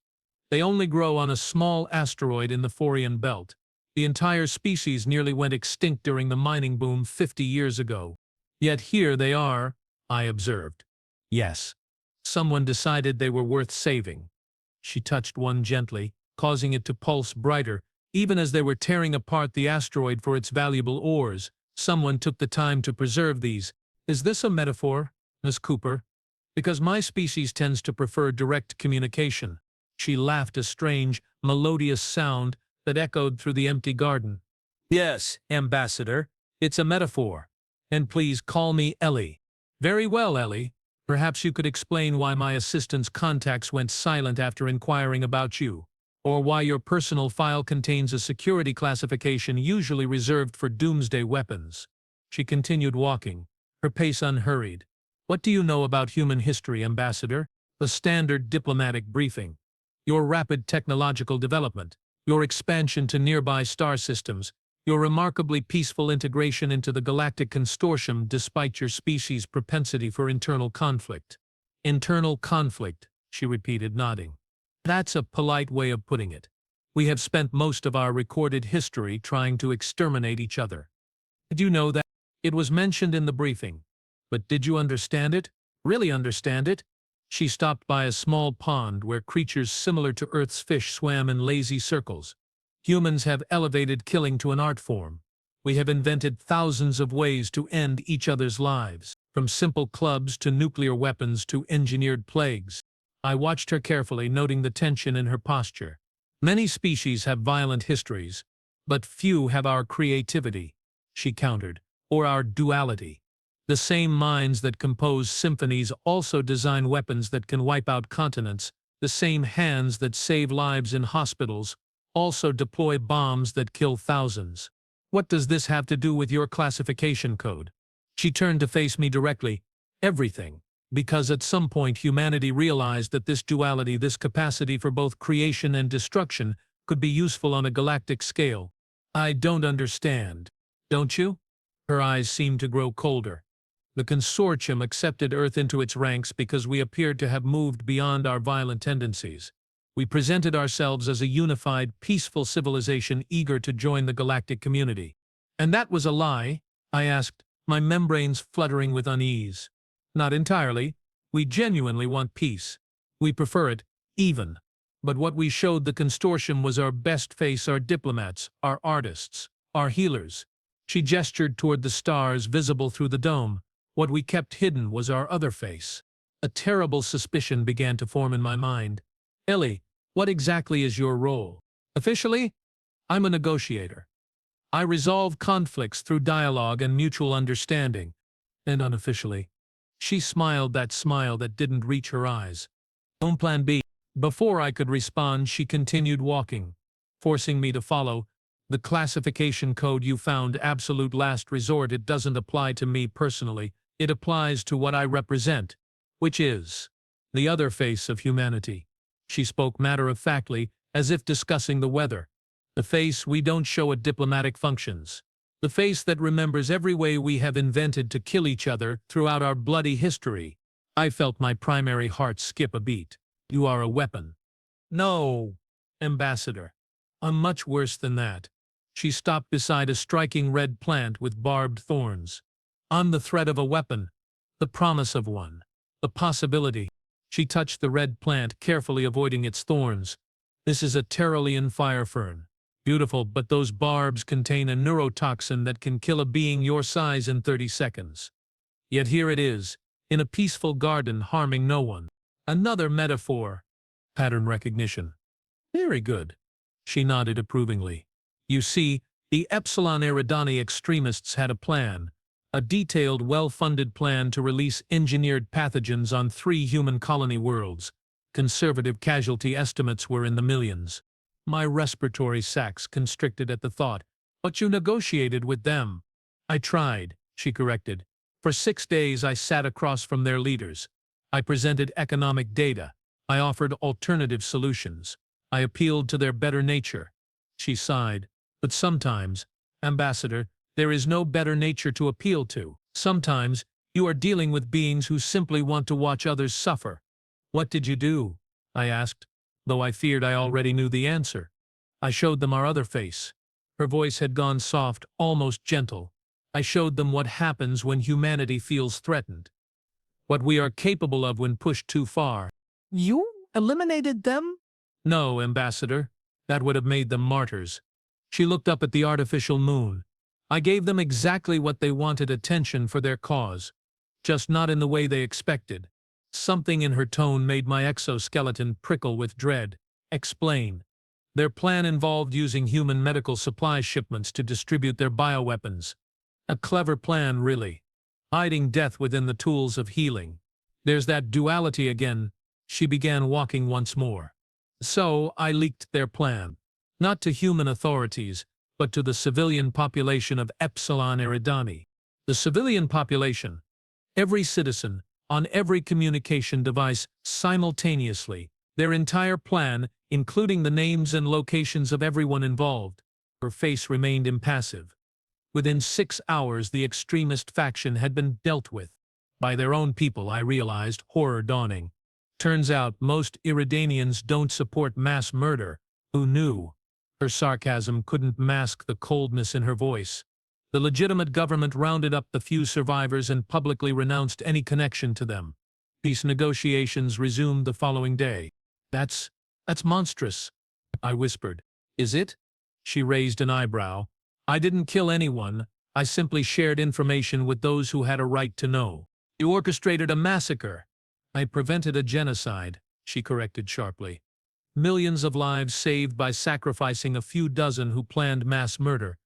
They only grow on a small asteroid in the Phorian belt. The entire species nearly went extinct during the mining boom 50 years ago. Yet here they are, I observed. Yes. Someone decided they were worth saving. She touched one gently, causing it to pulse brighter. Even as they were tearing apart the asteroid for its valuable ores, someone took the time to preserve these. Is this a metaphor, Miss Cooper? Because my species tends to prefer direct communication. She laughed, a strange, melodious sound that echoed through the empty garden. Yes, Ambassador, it's a metaphor. And please call me Ellie. Very well, Ellie. Perhaps you could explain why my assistant's contacts went silent after inquiring about you, or why your personal file contains a security classification usually reserved for doomsday weapons. She continued walking, her pace unhurried. What do you know about human history, Ambassador? The standard diplomatic briefing. Your rapid technological development, your expansion to nearby star systems, your remarkably peaceful integration into the Galactic Consortium despite your species' propensity for internal conflict. Internal conflict, she repeated, nodding. That's a polite way of putting it. We have spent most of our recorded history trying to exterminate each other. Did you know that? It was mentioned in the briefing. But did you understand it? Really understand it? She stopped by a small pond where creatures similar to Earth's fish swam in lazy circles. Humans have elevated killing to an art form. We have invented thousands of ways to end each other's lives, from simple clubs to nuclear weapons to engineered plagues. I watched her carefully, noting the tension in her posture. Many species have violent histories, but few have our creativity, she countered, or our duality. The same minds that compose symphonies also design weapons that can wipe out continents. The same hands that save lives in hospitals also deploy bombs that kill thousands. What does this have to do with your classification code? She turned to face me directly. Everything. Because at some point humanity realized that this duality, this capacity for both creation and destruction, could be useful on a galactic scale. I don't understand. Don't you? Her eyes seemed to grow colder. The Consortium accepted Earth into its ranks because we appeared to have moved beyond our violent tendencies. We presented ourselves as a unified, peaceful civilization eager to join the galactic community. And that was a lie? I asked, my membranes fluttering with unease. Not entirely. We genuinely want peace. We prefer it, even. But what we showed the Consortium was our best face, our diplomats, our artists, our healers. She gestured toward the stars visible through the dome. What we kept hidden was our other face. A terrible suspicion began to form in my mind. Ellie, what exactly is your role? Officially, I'm a negotiator. I resolve conflicts through dialogue and mutual understanding. And unofficially, she smiled that smile that didn't reach her eyes. On plan B. Before I could respond, she continued walking, forcing me to follow. The classification code you found, absolute last resort. It doesn't apply to me personally. It applies to what I represent, which is the other face of humanity. She spoke matter-of-factly, as if discussing the weather. The face we don't show at diplomatic functions. The face that remembers every way we have invented to kill each other throughout our bloody history. I felt my primary heart skip a beat. You are a weapon. No, Ambassador. I'm much worse than that. She stopped beside a striking red plant with barbed thorns. I'm the threat of a weapon, the promise of one, the possibility. She touched the red plant, carefully avoiding its thorns. This is a Tyrolean fire fern. Beautiful, but those barbs contain a neurotoxin that can kill a being your size in 30 seconds. Yet here it is, in a peaceful garden, harming no one. Another metaphor. Pattern recognition. Very good. She nodded approvingly. You see, the Epsilon Eridani extremists had a plan. A detailed, well-funded plan to release engineered pathogens on 3 human colony worlds. Conservative casualty estimates were in the millions. My respiratory sacs constricted at the thought. But you negotiated with them. I tried, she corrected. For 6 days I sat across from their leaders. I presented economic data. I offered alternative solutions. I appealed to their better nature. She sighed. But sometimes, Ambassador, there is no better nature to appeal to. Sometimes, you are dealing with beings who simply want to watch others suffer. What did you do? I asked, though I feared I already knew the answer. I showed them our other face. Her voice had gone soft, almost gentle. I showed them what happens when humanity feels threatened. What we are capable of when pushed too far. You eliminated them? No, Ambassador. That would have made them martyrs. She looked up at the artificial moon. I gave them exactly what they wanted, attention for their cause. Just not in the way they expected. Something in her tone made my exoskeleton prickle with dread. Explain. Their plan involved using human medical supply shipments to distribute their bioweapons. A clever plan, really. Hiding death within the tools of healing. There's that duality again. She began walking once more. So I leaked their plan. Not to human authorities, but to the civilian population of Epsilon Eridani. The civilian population. Every citizen, on every communication device, simultaneously. Their entire plan, including the names and locations of everyone involved. Her face remained impassive. Within 6 hours, the extremist faction had been dealt with. By their own people, I realized, horror dawning. Turns out most Iridanians don't support mass murder. Who knew? Her sarcasm couldn't mask the coldness in her voice. The legitimate government rounded up the few survivors and publicly renounced any connection to them. Peace negotiations resumed the following day. That's monstrous, I whispered. Is it? She raised an eyebrow. I didn't kill anyone. I simply shared information with those who had a right to know. You orchestrated a massacre. I prevented a genocide, she corrected sharply. Millions of lives saved by sacrificing a few dozen who planned mass murder.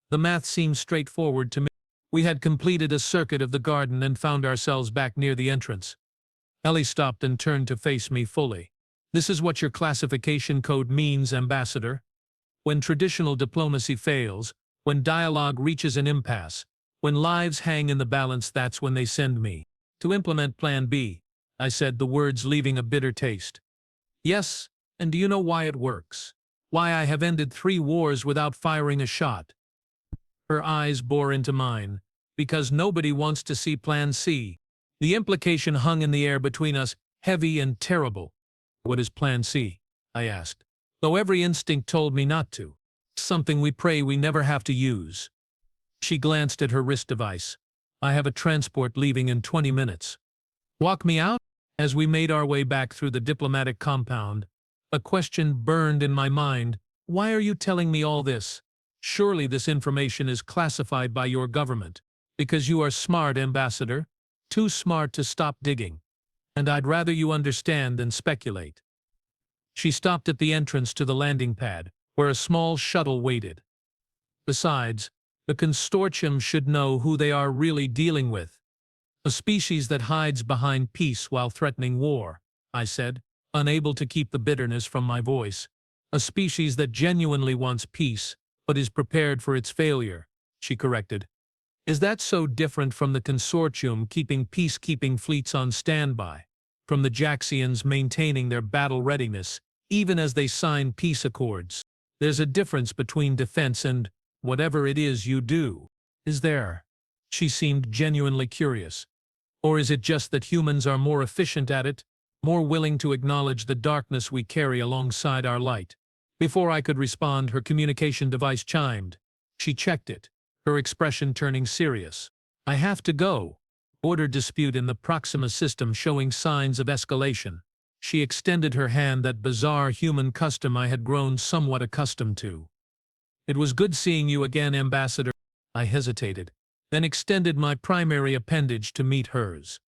The math seemed straightforward to me. We had completed a circuit of the garden and found ourselves back near the entrance. Ellie stopped and turned to face me fully. This is what your classification code means, Ambassador. When traditional diplomacy fails, when dialogue reaches an impasse, when lives hang in the balance, that's when they send me. To implement Plan B, I said, the words leaving a bitter taste. Yes, and do you know why it works? Why I have ended 3 wars without firing a shot? Her eyes bore into mine. Because nobody wants to see Plan C. The implication hung in the air between us, heavy and terrible. What is Plan C? I asked, though every instinct told me not to. Something we pray we never have to use. She glanced at her wrist device. I have a transport leaving in 20 minutes. Walk me out? As we made our way back through the diplomatic compound, a question burned in my mind. Why are you telling me all this? Surely this information is classified by your government. Because you are smart, Ambassador. Too smart to stop digging. And I'd rather you understand than speculate. She stopped at the entrance to the landing pad, where a small shuttle waited. Besides, the Consortium should know who they are really dealing with. A species that hides behind peace while threatening war, I said, unable to keep the bitterness from my voice. A species that genuinely wants peace, but is prepared for its failure, she corrected. Is that so different from the Consortium keeping peacekeeping fleets on standby, from the Jaxians maintaining their battle readiness, even as they sign peace accords? There's a difference between defense and whatever it is you do, is there? She seemed genuinely curious. Or is it just that humans are more efficient at it, more willing to acknowledge the darkness we carry alongside our light? Before I could respond, her communication device chimed. She checked it, her expression turning serious. I have to go. Order dispute in the Proxima system showing signs of escalation. She extended her hand, that bizarre human custom I had grown somewhat accustomed to. It was good seeing you again, Ambassador. I hesitated, then extended my primary appendage to meet hers.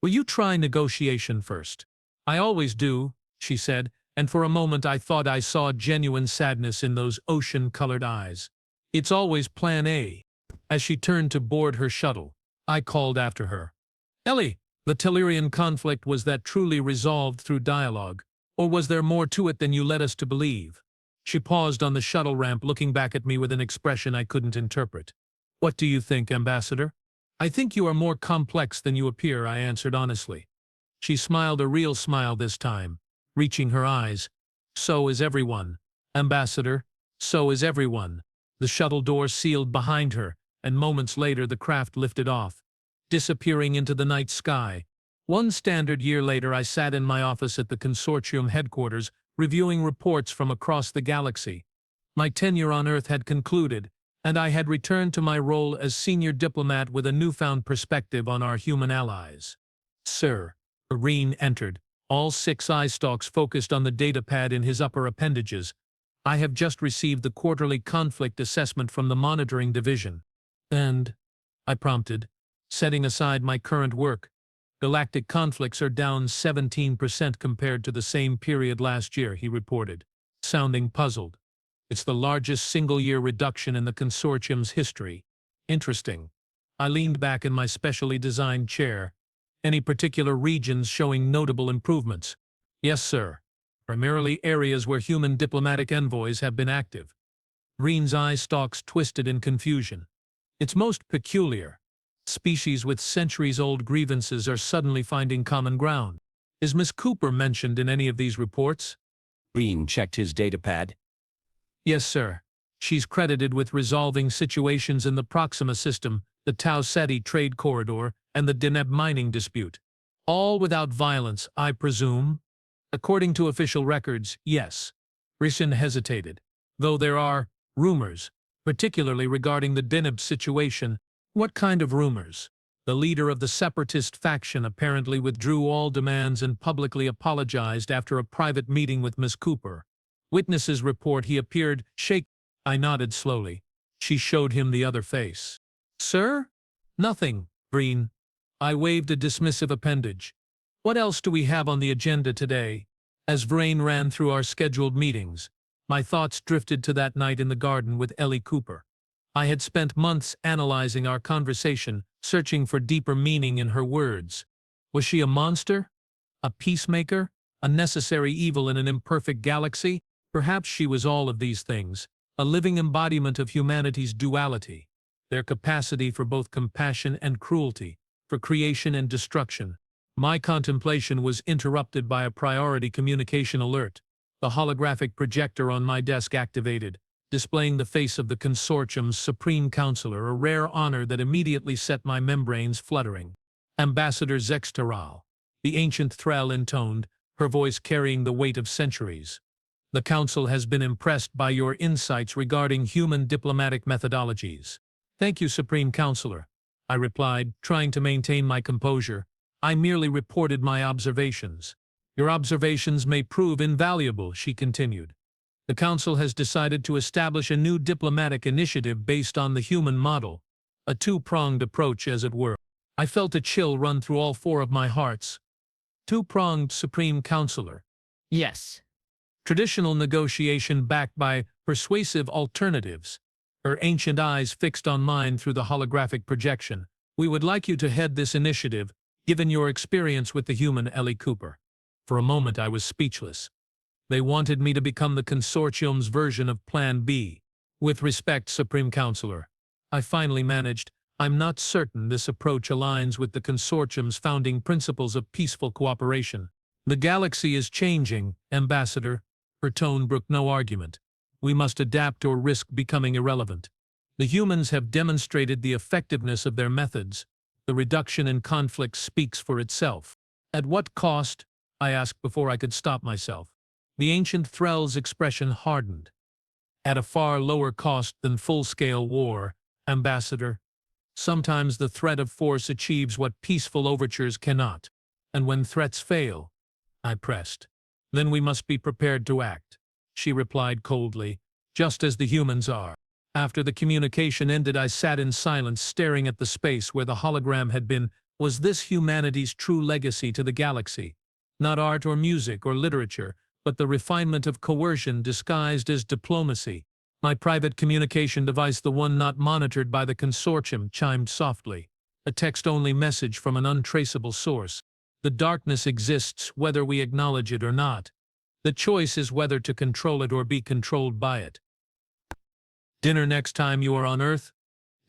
Will you try negotiation first? I always do, she said, and for a moment I thought I saw genuine sadness in those ocean-colored eyes. It's always plan A. As she turned to board her shuttle, I called after her. Ellie, the Tellurian conflict, was that truly resolved through dialogue, or was there more to it than you led us to believe? She paused on the shuttle ramp, looking back at me with an expression I couldn't interpret. What do you think, Ambassador? I think you are more complex than you appear, I answered honestly. She smiled, a real smile this time, reaching her eyes. So is everyone, Ambassador, so is everyone. The shuttle door sealed behind her, and moments later the craft lifted off, disappearing into the night sky. One standard year later, I sat in my office at the Consortium headquarters, reviewing reports from across the galaxy. My tenure on Earth had concluded, and I had returned to my role as senior diplomat with a newfound perspective on our human allies. Sir, Irene entered, all 6 eye stalks focused on the datapad in his upper appendages. I have just received the quarterly conflict assessment from the monitoring division. And, I prompted, setting aside my current work, galactic conflicts are down 17% compared to the same period last year, he reported, sounding puzzled. It's the largest single-year reduction in the Consortium's history. Interesting. I leaned back in my specially designed chair. Any particular regions showing notable improvements? Yes, sir. Primarily areas where human diplomatic envoys have been active. Green's eye stalks twisted in confusion. It's most peculiar. Species with centuries-old grievances are suddenly finding common ground. Is Miss Cooper mentioned in any of these reports? Green checked his datapad. Yes, sir. She's credited with resolving situations in the Proxima system, the Tau Ceti trade corridor, and the Deneb mining dispute. All without violence, I presume? According to official records, yes. Rishon hesitated. Though there are rumors, particularly regarding the Deneb situation. What kind of rumors? The leader of the separatist faction apparently withdrew all demands and publicly apologized after a private meeting with Miss Cooper. Witnesses report he appeared shaken. I nodded slowly. She showed him the other face. Sir? Nothing, Green. I waved a dismissive appendage. What else do we have on the agenda today? As Vrain ran through our scheduled meetings, my thoughts drifted to that night in the garden with Ellie Cooper. I had spent months analyzing our conversation, searching for deeper meaning in her words. Was she a monster? A peacemaker? A necessary evil in an imperfect galaxy? Perhaps she was all of these things, a living embodiment of humanity's duality, their capacity for both compassion and cruelty, for creation and destruction. My contemplation was interrupted by a priority communication alert. The holographic projector on my desk activated, displaying the face of the Consortium's Supreme Counselor, a rare honor that immediately set my membranes fluttering. Ambassador Zix'Taral, the ancient Thrall intoned, her voice carrying the weight of centuries. The Council has been impressed by your insights regarding human diplomatic methodologies. Thank you, Supreme Counselor, I replied, trying to maintain my composure. I merely reported my observations. Your observations may prove invaluable, she continued. The Council has decided to establish a new diplomatic initiative based on the human model, a two-pronged approach, as it were. I felt a chill run through all four of my hearts. Two-pronged Supreme Counselor. Yes. Traditional negotiation backed by persuasive alternatives. Her ancient eyes fixed on mine through the holographic projection. We would like you to head this initiative, given your experience with the human Ellie Cooper. For a moment I was speechless. They wanted me to become the Consortium's version of Plan B. With respect, Supreme Counselor, I finally managed. I'm not certain this approach aligns with the Consortium's founding principles of peaceful cooperation. The galaxy is changing, Ambassador. Her tone brooked no argument. We must adapt or risk becoming irrelevant. The humans have demonstrated the effectiveness of their methods. The reduction in conflict speaks for itself. At what cost? I asked before I could stop myself. The ancient Threll's expression hardened. At a far lower cost than full-scale war, Ambassador. Sometimes the threat of force achieves what peaceful overtures cannot. And when threats fail, I pressed. Then we must be prepared to act, she replied coldly, just as the humans are. After the communication ended, I sat in silence, staring at the space where the hologram had been. Was this humanity's true legacy to the galaxy? Not art or music or literature, but the refinement of coercion disguised as diplomacy. My private communication device, the one not monitored by the Consortium, chimed softly. A text-only message from an untraceable source. The darkness exists whether we acknowledge it or not. The choice is whether to control it or be controlled by it. Dinner next time you are on Earth?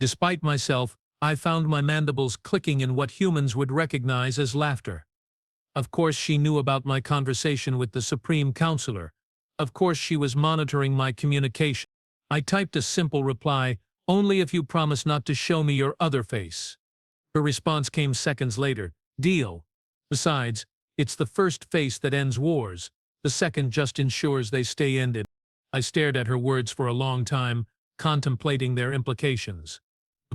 Despite myself, I found my mandibles clicking in what humans would recognize as laughter. Of course she knew about my conversation with the Supreme Counselor. Of course she was monitoring my communication. I typed a simple reply, only if you promise not to show me your other face. Her response came seconds later. Deal. Besides, it's the first face that ends wars. The second just ensures they stay ended. I stared at her words for a long time, contemplating their implications.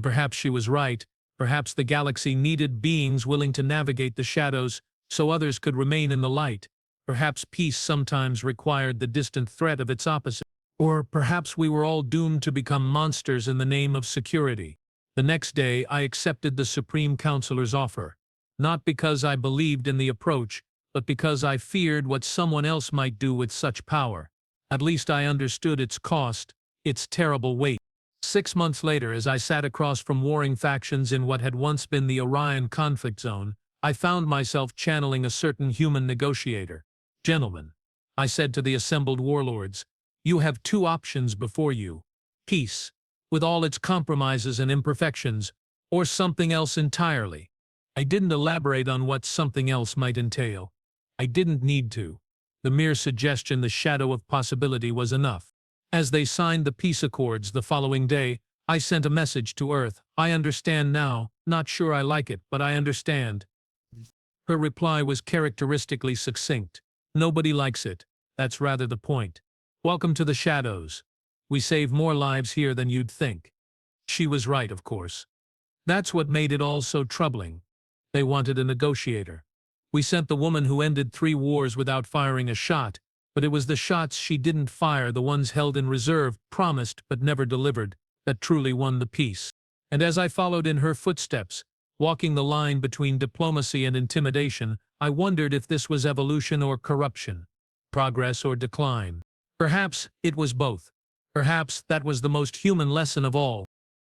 Perhaps she was right. Perhaps the galaxy needed beings willing to navigate the shadows so others could remain in the light. Perhaps peace sometimes required the distant threat of its opposite. Or perhaps we were all doomed to become monsters in the name of security. The next day, I accepted the Supreme Counselor's offer. Not because I believed in the approach, but because I feared what someone else might do with such power. At least I understood its cost, its terrible weight. 6 months later, as I sat across from warring factions in what had once been the Orion conflict zone, I found myself channeling a certain human negotiator. Gentlemen, I said to the assembled warlords, you have two options before you. Peace, with all its compromises and imperfections, or something else entirely. I didn't elaborate on what something else might entail. I didn't need to. The mere suggestion, the shadow of possibility, was enough. As they signed the peace accords the following day, I sent a message to Earth. I understand now, not sure I like it, but I understand. Her reply was characteristically succinct. Nobody likes it. That's rather the point. Welcome to the shadows. We save more lives here than you'd think. She was right, of course. That's what made it all so troubling. They wanted a negotiator. We sent the woman who ended 3 wars without firing a shot, but it was the shots she didn't fire, the ones held in reserve, promised but never delivered, that truly won the peace. And as I followed in her footsteps, walking the line between diplomacy and intimidation, I wondered if this was evolution or corruption, progress or decline. Perhaps it was both. Perhaps that was the most human lesson of all.